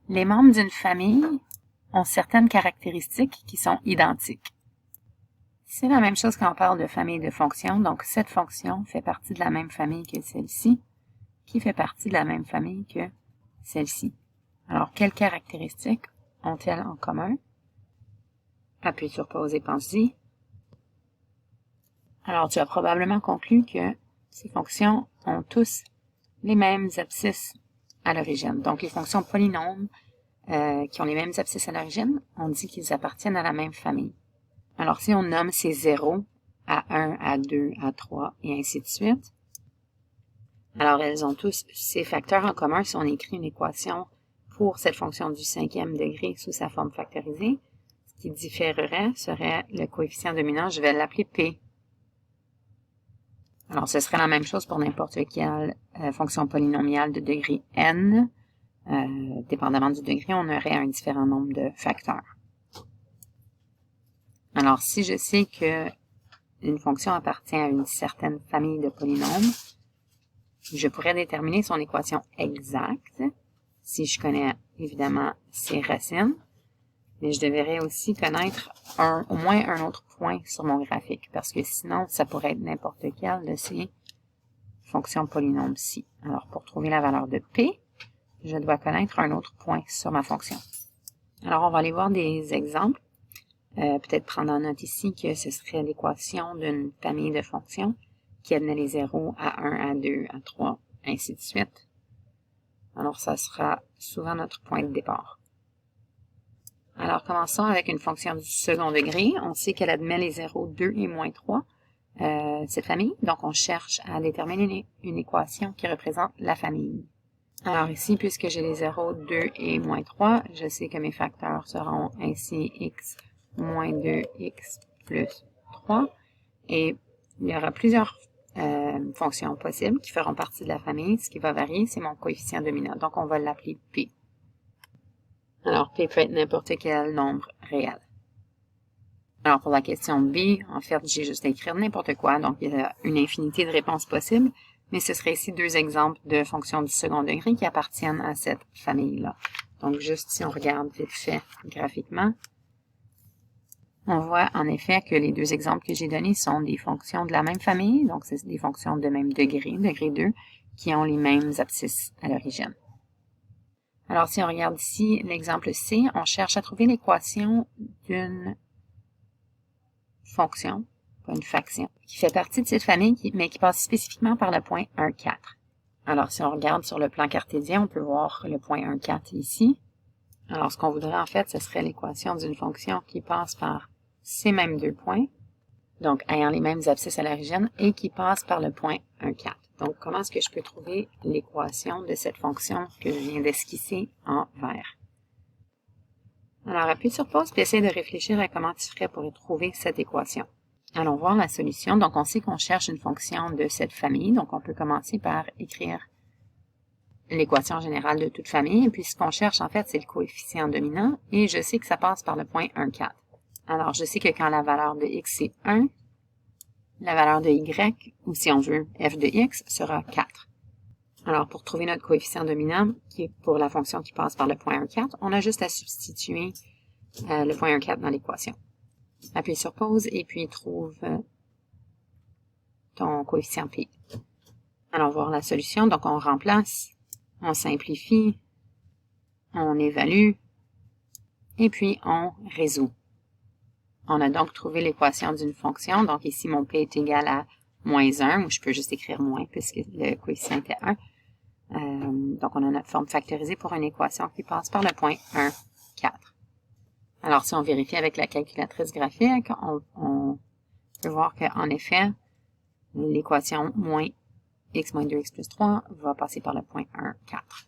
Les membres d'une famille ont certaines caractéristiques qui sont identiques. C'est la même chose quand on parle de famille de fonctions. Donc, cette fonction fait partie de la même famille que celle-ci, qui fait partie de la même famille que celle-ci. Alors, quelles caractéristiques ont-elles en commun? Appuie sur pause et pense-y. Alors, tu as probablement conclu que ces fonctions ont tous les mêmes abscisses à l'origine. Donc, les fonctions polynômes qui ont les mêmes abscisses à l'origine, on dit qu'ils appartiennent à la même famille. Alors, si on nomme ces zéros à 1, à 2, à 3, et ainsi de suite, alors elles ont tous ces facteurs en commun si on écrit une équation pour cette fonction du 5e degré sous sa forme factorisée. Ce qui différerait serait le coefficient dominant, je vais l'appeler P. Alors, ce serait la même chose pour n'importe quelle fonction polynomiale de degré n. Dépendamment du degré, on aurait un différent nombre de facteurs. Alors, si je sais que une fonction appartient à une certaine famille de polynômes, je pourrais déterminer son équation exacte si je connais évidemment ses racines, mais je devrais aussi connaître au moins un autre point sur mon graphique, parce que sinon, ça pourrait être n'importe quelle de ces fonctions polynômes-ci. Alors, pour trouver la valeur de P, je dois connaître un autre point sur ma fonction. Alors, on va aller voir des exemples. Peut-être prendre en note ici que ce serait l'équation d'une famille de fonctions qui admet les zéros à 1, à 2, à 3, ainsi de suite. Alors, ça sera souvent notre point de départ. Alors, commençons avec une fonction du second degré. On sait qu'elle admet les zéros 2 et moins 3, cette famille. Donc, on cherche à déterminer une équation qui représente la famille. Alors ici, puisque j'ai les zéros 2 et moins 3, je sais que mes facteurs seront ainsi x moins 2x plus 3. Et il y aura plusieurs fonctions possibles qui feront partie de la famille. Ce qui va varier, c'est mon coefficient dominant. Donc, on va l'appeler P. Alors, P peut être n'importe quel nombre réel. Alors, pour la question B, en fait, j'ai juste à écrire n'importe quoi. Donc, il y a une infinité de réponses possibles. Mais ce serait ici deux exemples de fonctions du second degré qui appartiennent à cette famille-là. Donc, juste si on regarde vite fait graphiquement, on voit en effet que les deux exemples que j'ai donnés sont des fonctions de la même famille, donc c'est des fonctions de même degré, degré 2, qui ont les mêmes abscisses à l'origine. Alors, si on regarde ici l'exemple C, on cherche à trouver l'équation d'une fonction, pas une fraction, qui fait partie de cette famille, mais qui passe spécifiquement par le point 1, 4. Alors, si on regarde sur le plan cartésien, on peut voir le point 1, 4 ici. Alors, ce qu'on voudrait en fait, ce serait l'équation d'une fonction qui passe par ces mêmes deux points, donc ayant les mêmes abscisses à l'origine, et qui passe par le point 1, 4. Donc, comment est-ce que je peux trouver l'équation de cette fonction que je viens d'esquisser en vert? Alors, appuie sur pause et essaie de réfléchir à comment tu ferais pour trouver cette équation. Allons voir la solution. Donc, on sait qu'on cherche une fonction de cette famille. Donc, on peut commencer par écrire l'équation générale de toute famille. Et puis, ce qu'on cherche, en fait, c'est le coefficient dominant. Et je sais que ça passe par le point 1, 4. Alors, je sais que quand la valeur de x est 1, la valeur de y, ou si on veut, f de x, sera 4. Alors, pour trouver notre coefficient dominant, qui est pour la fonction qui passe par le point 1, 4, on a juste à substituer le point 1, 4 dans l'équation. Appuie sur pause et puis trouve ton coefficient P. Allons voir la solution. Donc, on remplace, on simplifie, on évalue, et puis on résout. On a donc trouvé l'équation d'une fonction. Donc, ici, mon P est égal à moins 1, ou je peux juste écrire moins puisque le coefficient était 1. Donc, on a notre forme factorisée pour une équation qui passe par le point 1, 4. Alors, si on vérifie avec la calculatrice graphique, on peut voir qu'en effet, l'équation moins x moins 2x plus 3 va passer par le point 1, 4.